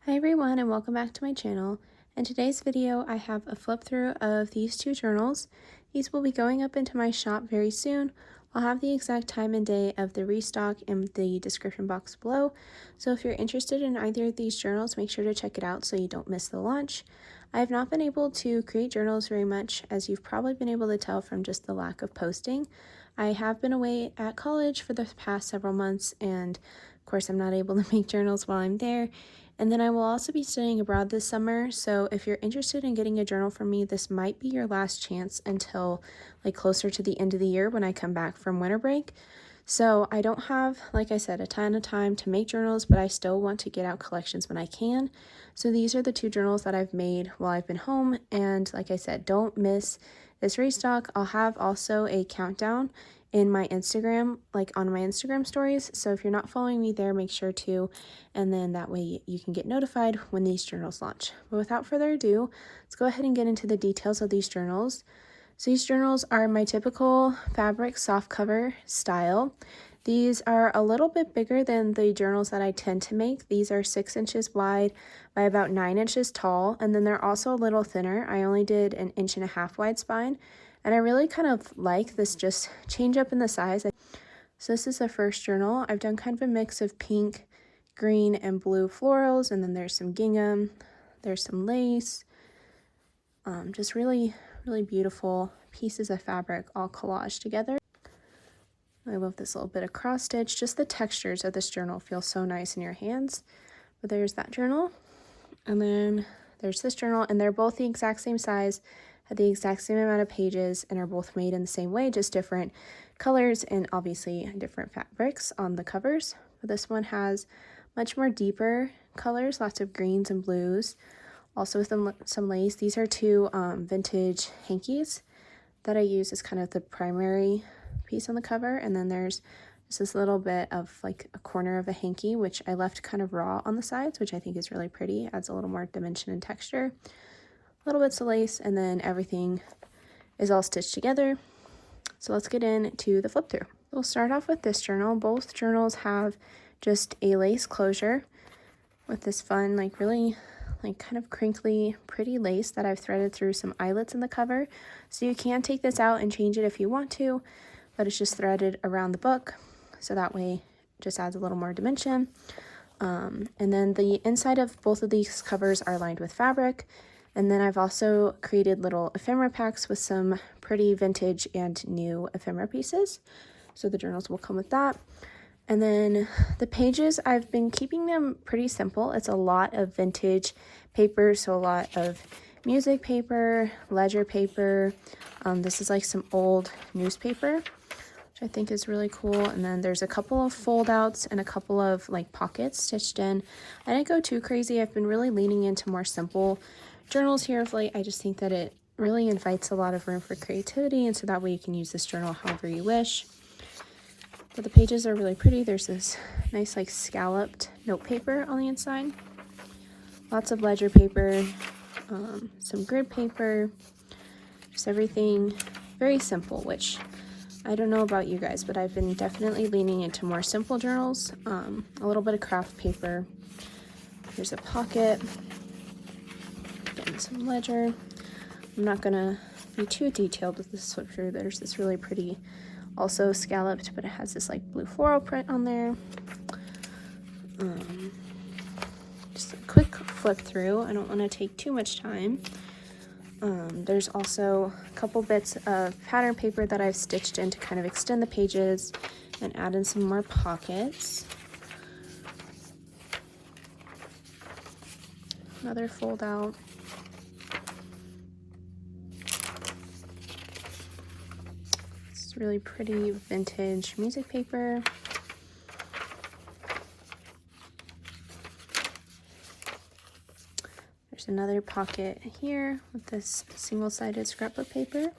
Hi everyone and welcome back to my channel. In today's video I have a flip through of these two journals. These will be going up into my shop very soon. I'll have the exact time and day of the restock in the description box below. So if you're interested in either of these journals, make sure to check it out so you don't miss the launch. I have not been able to create journals very much, as you've probably been able to tell from just the lack of posting. I have been away at college for the past several months, and of course I'm not able to make journals while I'm there. And then I will also be studying abroad this summer, so if you're interested in getting a journal from me, this might be your last chance until like closer to the end of the year when I come back from winter break. So I don't have, like I said, a ton of time to make journals, but I still want to get out collections when I can. So these are the two journals that I've made while I've been home, and like I said, don't miss this restock. I'll have also a countdown in my Instagram, like on my Instagram stories. So if you're not following me there, make sure to, and then that way you can get notified when these journals launch. But without further ado, let's go ahead and get into the details of these journals. So these journals are my typical fabric softcover style. These are a little bit bigger than the journals that I tend to make. These are 6 inches wide by about 9 inches tall, and then they're also a little thinner. I only did an 1.5 inch wide spine, and I really kind of like this just change up in the size. So this is the first journal. I've done kind of a mix of pink, green, and blue florals, and then there's some gingham, there's some lace, just really beautiful pieces of fabric all collaged together. I love this little bit of cross stitch. Just the textures of this journal feel so nice in your hands. But there's that journal, and then there's this journal, and they're both the exact same size, have the exact same amount of pages, and are both made in the same way, just different colors and obviously different fabrics on the covers. But this one has much more deeper colors, lots of greens and blues, also with some lace. These are two vintage hankies that I use as kind of the primary piece on the cover, and then there's just this little bit of like a corner of a hanky, which I left kind of raw on the sides, which I think is really pretty, adds a little more dimension and texture. Little bits of lace, and then everything is all stitched together. So let's get into the flip through. We'll start off with this journal. Both journals have just a lace closure with this fun, like really like kind of crinkly, pretty lace that I've threaded through some eyelets in the cover. So you can take this out and change it if you want to, but it's just threaded around the book. So that way it just adds a little more dimension. And then the inside of both of these covers are lined with fabric. And then I've also created little ephemera packs with some pretty vintage and new ephemera pieces. So the journals will come with that. And then the pages, I've been keeping them pretty simple. It's a lot of vintage paper, so a lot of music paper, ledger paper. This is like some old newspaper, which I think is really cool. And then there's a couple of fold outs and a couple of like pockets stitched in. I didn't go too crazy. I've been really leaning into more simple journals here of late. I just think that it really invites a lot of room for creativity, and so that way you can use this journal however you wish. But the pages are really pretty. There's this nice like scalloped note paper on the inside, lots of ledger paper, some grid paper, just everything very simple, which I don't know about you guys, but I've been definitely leaning into more simple journals. A little bit of craft paper. Here's a pocket, getting some ledger. I'm not gonna be too detailed with this flip through. There's this really pretty, also scalloped, but it has this like blue floral print on there. Just a quick flip through. I don't want to take too much time. There's also a couple bits of pattern paper that I've stitched in to kind of extend the pages and add in some more pockets. Another fold out. Really pretty vintage music paper. There's another pocket here with this single-sided scrapbook paper.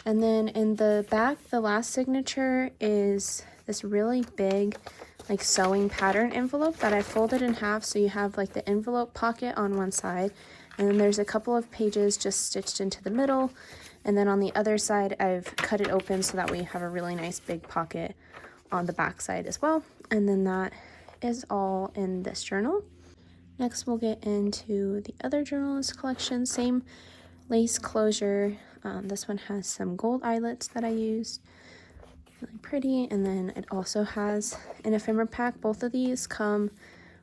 And then in the back, the last signature is this really big like sewing pattern envelope that I folded in half, so you have like the envelope pocket on one side, and then there's a couple of pages just stitched into the middle. And then on the other side, I've cut it open so that we have a really nice big pocket on the back side as well. And then that is all in this journal. Next, we'll get into the other journalist collection. Same lace closure. This one has some gold eyelets that I used. Really pretty. And then it also has an ephemera pack. Both of these come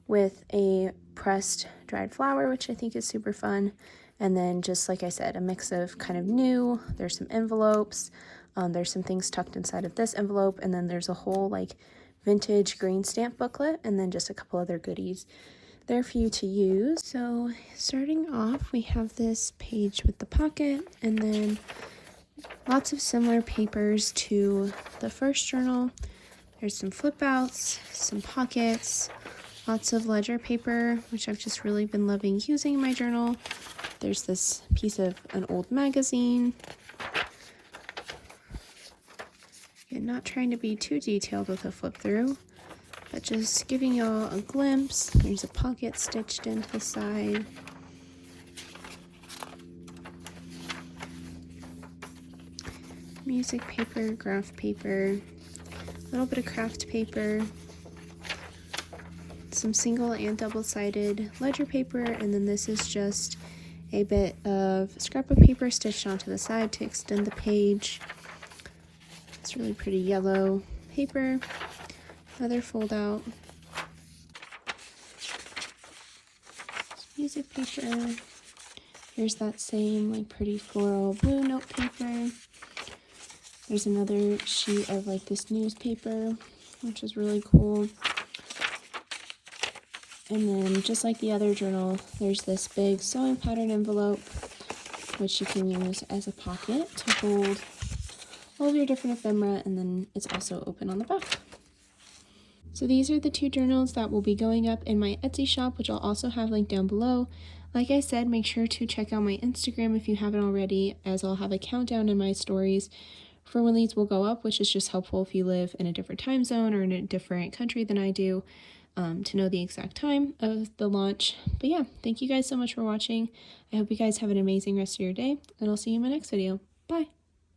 with a pressed dried flower, which I think is super fun. And then just like I said, a mix of kind of new. There's some envelopes. There's some things tucked inside of this envelope. And then there's a whole like vintage green stamp booklet. And then just a couple other goodies there for you to use. So starting off, we have this page with the pocket, and then lots of similar papers to the first journal. There's some flip outs, some pockets, lots of ledger paper, which I've just really been loving using in my journal. There's this piece of an old magazine. Again, not trying to be too detailed with a flip through, but just giving y'all a glimpse. There's a pocket stitched into the side. Music paper, graph paper, a little bit of craft paper, some single and double-sided ledger paper, and then this is just a bit of scrapbook paper stitched onto the side to extend the page. It's really pretty yellow paper. Another fold out. Music paper. Here's that same like pretty floral blue note paper. There's another sheet of like this newspaper, which is really cool. And then just like the other journal, there's this big sewing pattern envelope, which you can use as a pocket to hold all of your different ephemera, and then it's also open on the back. So these are the two journals that will be going up in my Etsy shop, which I'll also have linked down below. Like I said, make sure to check out my Instagram if you haven't already, as I'll have a countdown in my stories for when these will go up, which is just helpful if you live in a different time zone or in a different country than I do, to know the exact time of the launch. But yeah, thank you guys so much for watching. I hope you guys have an amazing rest of your day, and I'll see you in my next video. Bye!